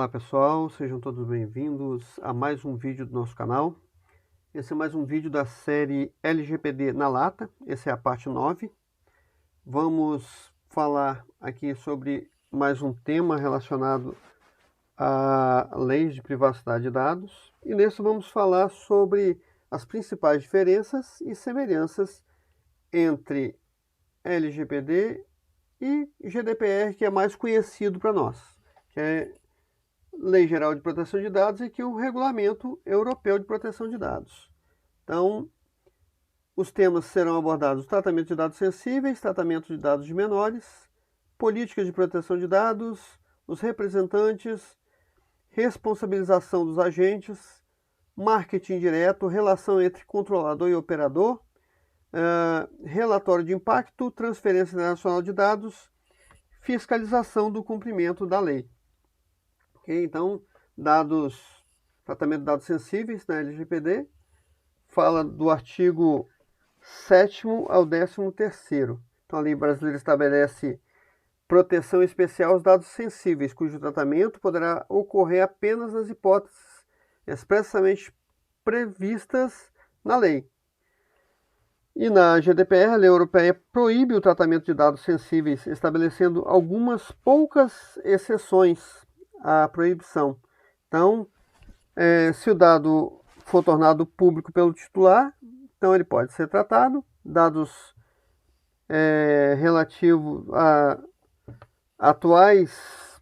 Olá pessoal, sejam todos bem-vindos a mais um vídeo do nosso canal. Esse é mais um vídeo da série LGPD na lata, essa é a parte 9. Vamos falar aqui sobre mais um tema relacionado a leis de privacidade de dados. E nesse vamos falar sobre as principais diferenças e semelhanças entre LGPD e GDPR, que é mais conhecido para nós, que é Lei Geral de Proteção de Dados e que o Regulamento Europeu de Proteção de Dados. Então, os temas serão abordados: tratamento de dados sensíveis, tratamento de dados de menores, políticas de proteção de dados, os representantes, responsabilização dos agentes, marketing direto, relação entre controlador e operador, relatório de impacto, transferência internacional de dados, fiscalização do cumprimento da lei. Okay? Então, tratamento de dados sensíveis na LGPD, fala do artigo 7º ao 13º. Então, a lei brasileira estabelece proteção especial aos dados sensíveis, cujo tratamento poderá ocorrer apenas nas hipóteses expressamente previstas na lei. E na GDPR, a lei europeia proíbe o tratamento de dados sensíveis, estabelecendo algumas poucas exceções à proibição. Então, se o dado for tornado público pelo titular, então ele pode ser tratado. Dados relativos a atuais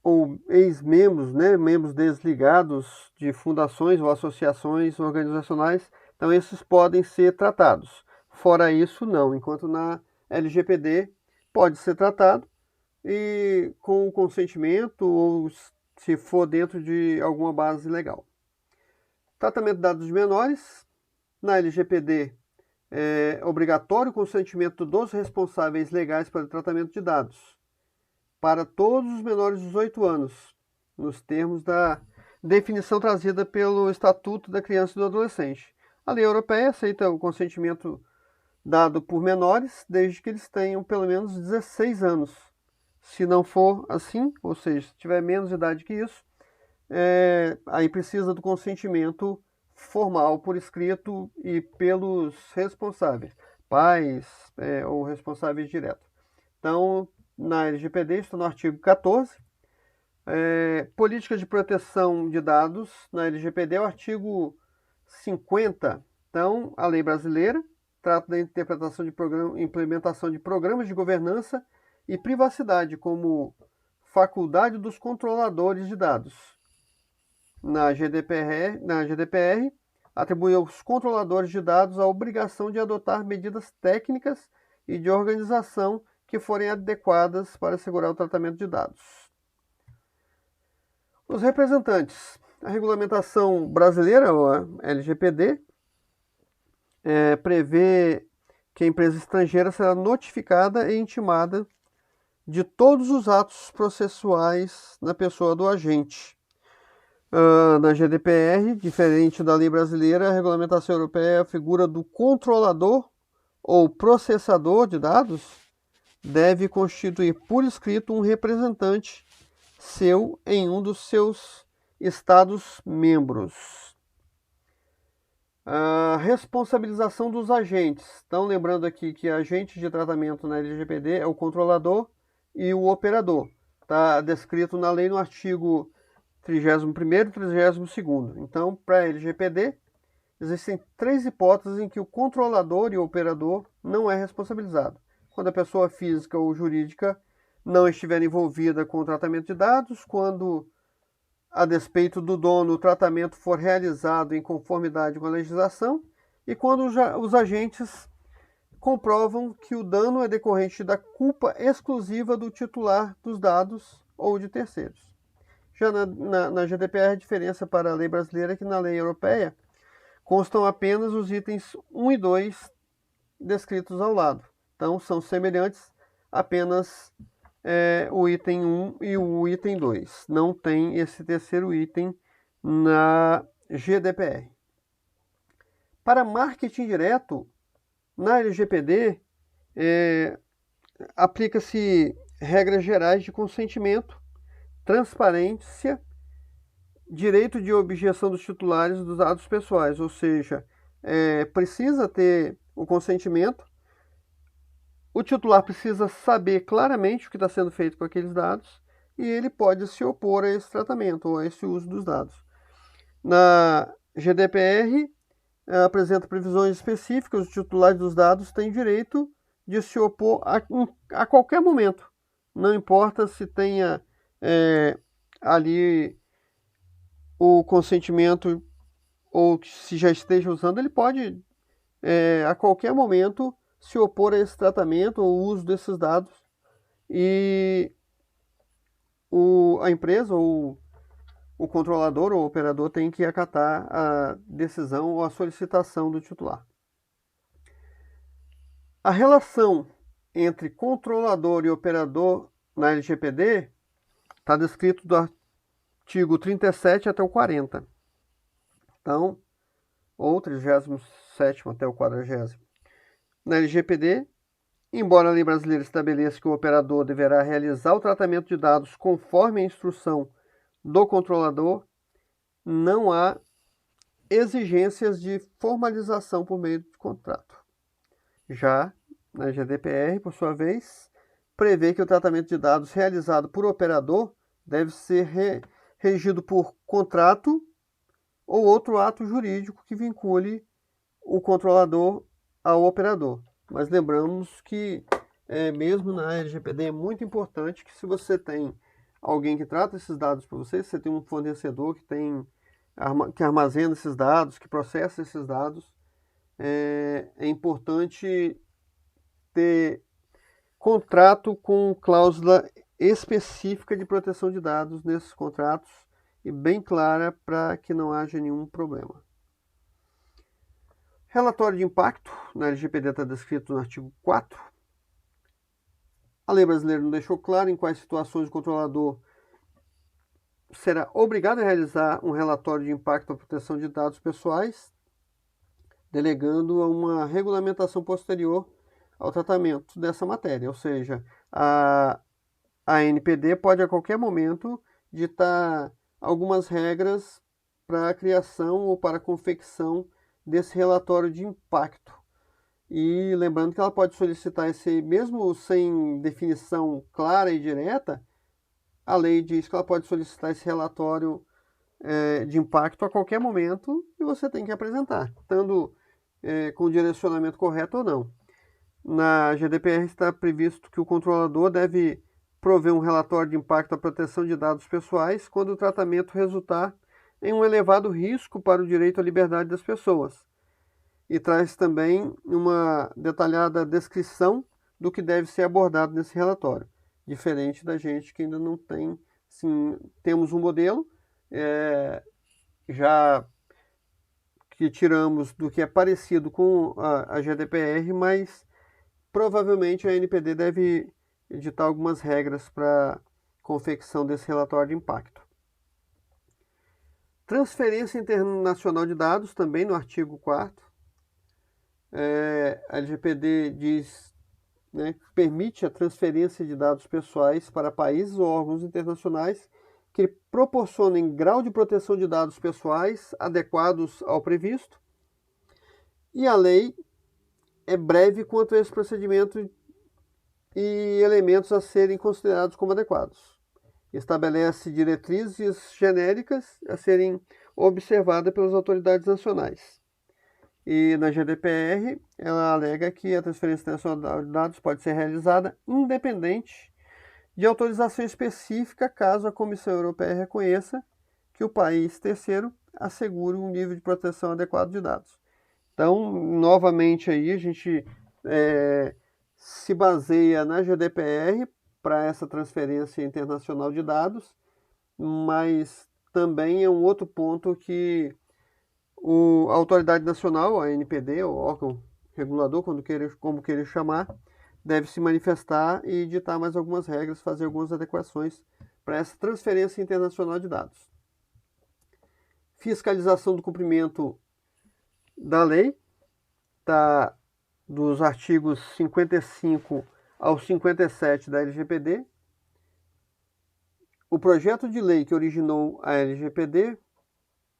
ou ex-membros, membros desligados de fundações ou associações organizacionais, então esses podem ser tratados. Fora isso, não. Enquanto na LGPD pode ser tratado e com o consentimento ou se for dentro de alguma base legal. Tratamento de dados de menores. Na LGPD é obrigatório o consentimento dos responsáveis legais pelo tratamento de dados para todos os menores de 18 anos, nos termos da definição trazida pelo Estatuto da Criança e do Adolescente. A lei europeia aceita o consentimento dado por menores desde que eles tenham pelo menos 16 anos. Se não for assim, ou seja, se tiver menos idade que isso, aí precisa do consentimento formal por escrito e pelos responsáveis, pais ou responsáveis diretos. Então, na LGPD, está no artigo 14. Política de proteção de dados, na LGPD, é o artigo 50. Então, a lei brasileira trata da interpretação de implementação de programas de governança e privacidade como faculdade dos controladores de dados. Na GDPR, atribui aos controladores de dados a obrigação de adotar medidas técnicas e de organização que forem adequadas para assegurar o tratamento de dados. Os representantes. A regulamentação brasileira, ou a LGPD, prevê que a empresa estrangeira será notificada e intimada de todos os atos processuais na pessoa do agente. Na GDPR, diferente da lei brasileira, a regulamentação europeia é a figura do controlador ou processador de dados deve constituir por escrito um representante seu em um dos seus Estados-membros. A responsabilização dos agentes. Então, lembrando aqui que agente de tratamento na LGPD é o controlador e o operador. Está descrito na lei no artigo 31º e 32º. Então, para a LGPD, existem 3 hipóteses em que o controlador e o operador não é responsabilizado. Quando a pessoa física ou jurídica não estiver envolvida com o tratamento de dados, quando, a despeito do dono, o tratamento for realizado em conformidade com a legislação e quando os agentes comprovam que o dano é decorrente da culpa exclusiva do titular dos dados ou de terceiros. Já na GDPR, a diferença para a lei brasileira é que na lei europeia constam apenas os itens 1 e 2 descritos ao lado. Então, são semelhantes, apenas o item 1 e o item 2. Não tem esse terceiro item na GDPR. Para marketing direto, na LGPD, aplica-se regras gerais de consentimento transparência, direito de objeção dos titulares dos dados pessoais, ou seja, precisa ter o consentimento, o titular precisa saber claramente o que está sendo feito com aqueles dados e ele pode se opor a esse tratamento ou a esse uso dos dados. Na GDPR, apresenta previsões específicas, os titulares dos dados têm direito de se opor a qualquer momento. Não importa se tenha ali o consentimento ou se já esteja usando, ele pode a qualquer momento se opor a esse tratamento ou uso desses dados e a empresa ou o controlador ou o operador tem que acatar a decisão ou a solicitação do titular. A relação entre controlador e operador na LGPD está descrito do artigo 37 até o 40. Então, ou 37º até o 40º. Na LGPD, embora a lei brasileira estabeleça que o operador deverá realizar o tratamento de dados conforme a instrução do controlador, não há exigências de formalização por meio de contrato. Já na GDPR, por sua vez, prevê que o tratamento de dados realizado por operador deve ser regido por contrato ou outro ato jurídico que vincule o controlador ao operador. Mas lembramos que, mesmo na LGPD, é muito importante que se você tem alguém que trata esses dados para você, se você tem um fornecedor que armazena esses dados, que processa esses dados, é importante ter contrato com cláusula específica de proteção de dados nesses contratos e bem clara para que não haja nenhum problema. Relatório de impacto, na LGPD está descrito no artigo 4. A lei brasileira não deixou claro em quais situações o controlador será obrigado a realizar um relatório de impacto à proteção de dados pessoais, delegando a uma regulamentação posterior ao tratamento dessa matéria. Ou seja, a ANPD pode a qualquer momento ditar algumas regras para a criação ou para a confecção desse relatório de impacto. E lembrando que ela pode solicitar esse, mesmo sem definição clara e direta, a lei diz que ela pode solicitar esse relatório de impacto a qualquer momento e você tem que apresentar, estando com o direcionamento correto ou não. Na GDPR está previsto que o controlador deve prover um relatório de impacto à proteção de dados pessoais quando o tratamento resultar em um elevado risco para o direito à liberdade das pessoas. E traz também uma detalhada descrição do que deve ser abordado nesse relatório. Diferente da gente que ainda não tem, sim, temos um modelo, já que tiramos do que é parecido com a GDPR, mas provavelmente a ANPD deve editar algumas regras para confecção desse relatório de impacto. Transferência internacional de dados, também no artigo 4º. A LGPD diz, que permite a transferência de dados pessoais para países ou órgãos internacionais que proporcionem grau de proteção de dados pessoais adequados ao previsto. E a lei é breve quanto a esse procedimento e elementos a serem considerados como adequados. Estabelece diretrizes genéricas a serem observadas pelas autoridades nacionais. E na GDPR, ela alega que a transferência internacional de dados pode ser realizada independente de autorização específica, caso a Comissão Europeia reconheça que o país terceiro assegure um nível de proteção adequado de dados. Então, novamente aí, a gente se baseia na GDPR para essa transferência internacional de dados, mas também é um outro ponto que a autoridade nacional, a ANPD, o órgão regulador, como querer chamar, deve se manifestar e ditar mais algumas regras, fazer algumas adequações para essa transferência internacional de dados. Fiscalização do cumprimento da lei, está dos artigos 55 ao 57 da LGPD. O projeto de lei que originou a LGPD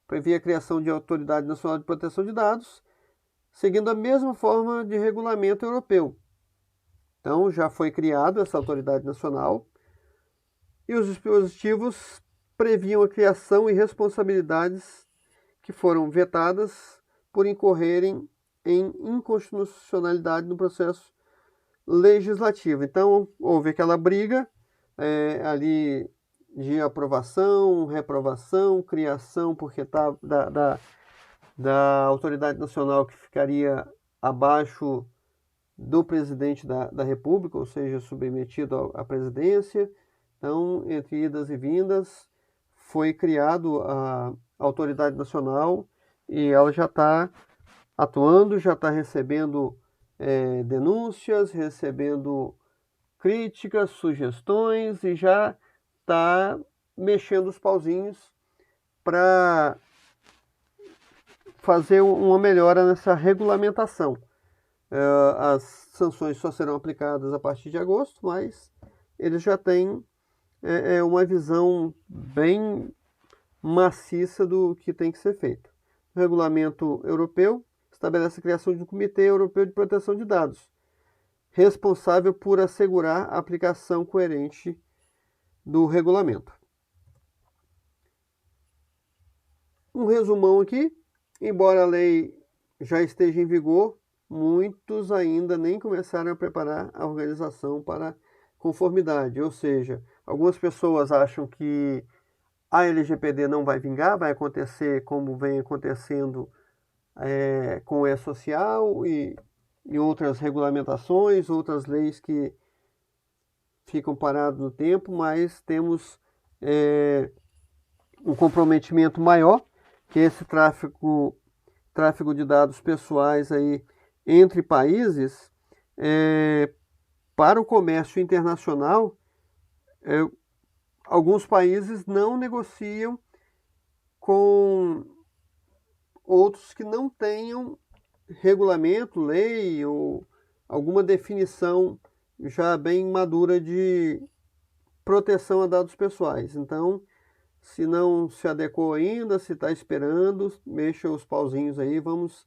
previa a criação de Autoridade Nacional de Proteção de Dados, seguindo a mesma forma de regulamento europeu. Então, já foi criada essa autoridade nacional e os dispositivos previam a criação e responsabilidades que foram vetadas por incorrerem em inconstitucionalidade no processo legislativo. Então, houve aquela briga ali de aprovação, reprovação, criação porque tá, da autoridade nacional que ficaria abaixo do presidente da República, ou seja, submetido à presidência. Então, entre idas e vindas, foi criado a autoridade nacional e ela já está atuando, já está recebendo denúncias, recebendo críticas, sugestões e já está mexendo os pauzinhos para fazer uma melhora nessa regulamentação. As sanções só serão aplicadas a partir de agosto, mas eles já têm uma visão bem maciça do que tem que ser feito. O regulamento europeu estabelece a criação de um Comitê Europeu de Proteção de Dados, responsável por assegurar a aplicação coerente do regulamento. Um resumão aqui, embora a lei já esteja em vigor, muitos ainda nem começaram a preparar a organização para conformidade, ou seja, algumas pessoas acham que a LGPD não vai vingar, vai acontecer como vem acontecendo com o E-Social e outras regulamentações, outras leis que ficam paradas no tempo, mas temos um comprometimento maior, que é esse tráfego de dados pessoais aí entre países. Para o comércio internacional, alguns países não negociam com outros que não tenham regulamento, lei ou alguma definição já bem madura de proteção a dados pessoais. Então, se não se adequou ainda, se está esperando, mexa os pauzinhos aí, vamos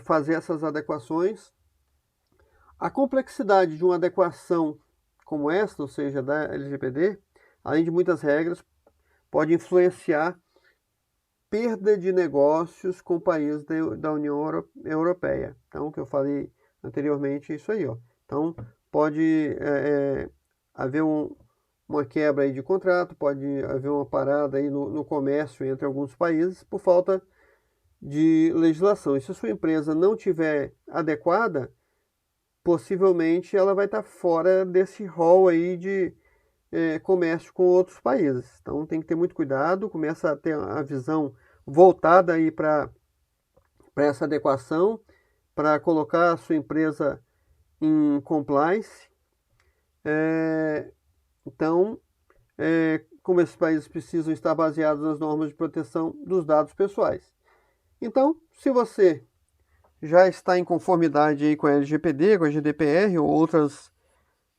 fazer essas adequações. A complexidade de uma adequação como esta, ou seja, da LGPD, além de muitas regras, pode influenciar perda de negócios com países da União Europeia. Então, o que eu falei anteriormente é isso aí. Então, pode haver uma quebra aí de contrato, pode haver uma parada aí no comércio entre alguns países por falta de legislação. E se a sua empresa não tiver adequada, possivelmente ela vai estar fora desse rol aí de comércio com outros países. Então tem que ter muito cuidado, começa a ter a visão voltada aí para essa adequação, para colocar a sua empresa em compliance. Então, como esses países precisam estar baseados nas normas de proteção dos dados pessoais. Então, se você já está em conformidade aí com a LGPD, com a GDPR ou outras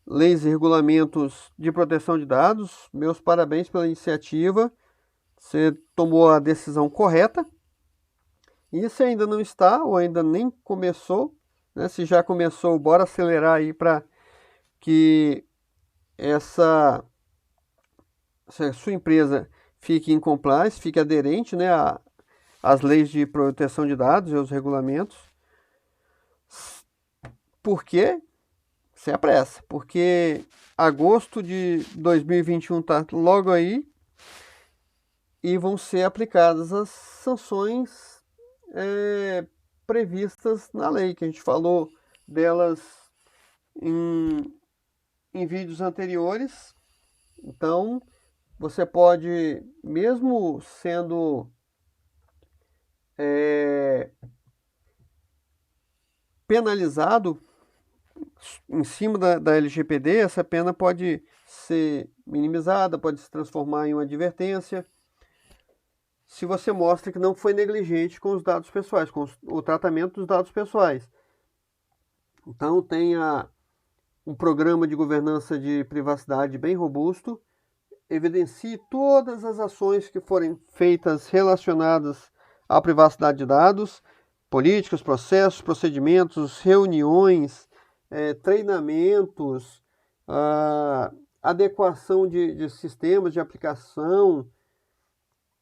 leis e regulamentos de proteção de dados, meus parabéns pela iniciativa. Você tomou a decisão correta. E se ainda não está ou ainda nem começou, né, se já começou, bora acelerar aí para que essa sua empresa fique em compliance, fique aderente, né, às leis de proteção de dados e aos regulamentos. Por quê? Sem pressa, porque agosto de 2021 está logo aí e vão ser aplicadas as sanções previstas na lei, que a gente falou delas em vídeos anteriores. Então, você pode, mesmo sendo penalizado em cima da LGPD, essa pena pode ser minimizada, pode se transformar em uma advertência, se você mostra que não foi negligente com os dados pessoais, com o tratamento dos dados pessoais. Então, tenha um programa de governança de privacidade bem robusto, evidencie todas as ações que forem feitas relacionadas à privacidade de dados, políticas, processos, procedimentos, reuniões, treinamentos, adequação de sistemas de aplicação,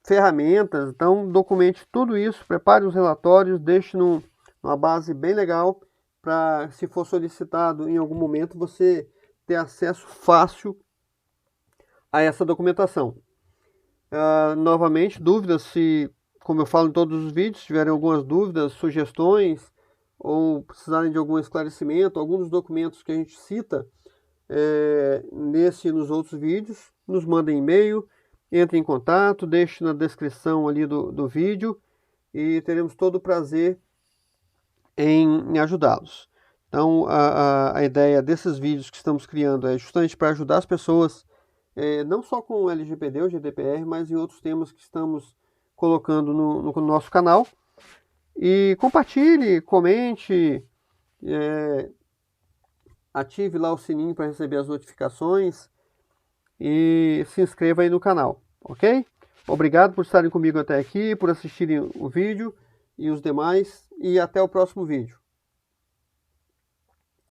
ferramentas. Então, documente tudo isso, prepare os relatórios, deixe numa base bem legal para, se for solicitado em algum momento, você ter acesso fácil a essa documentação. Novamente, dúvidas, se, como eu falo em todos os vídeos, tiverem algumas dúvidas, sugestões, ou precisarem de algum esclarecimento, alguns dos documentos que a gente cita nesse e nos outros vídeos, nos mandem e-mail, entre em contato, deixe na descrição ali do vídeo e teremos todo o prazer em ajudá-los. Então, a ideia desses vídeos que estamos criando é justamente para ajudar as pessoas, não só com o LGPD ou GDPR, mas em outros temas que estamos colocando no nosso canal. E compartilhe, comente, ative lá o sininho para receber as notificações e se inscreva aí no canal, ok? Obrigado por estarem comigo até aqui, por assistirem o vídeo e os demais, e até o próximo vídeo.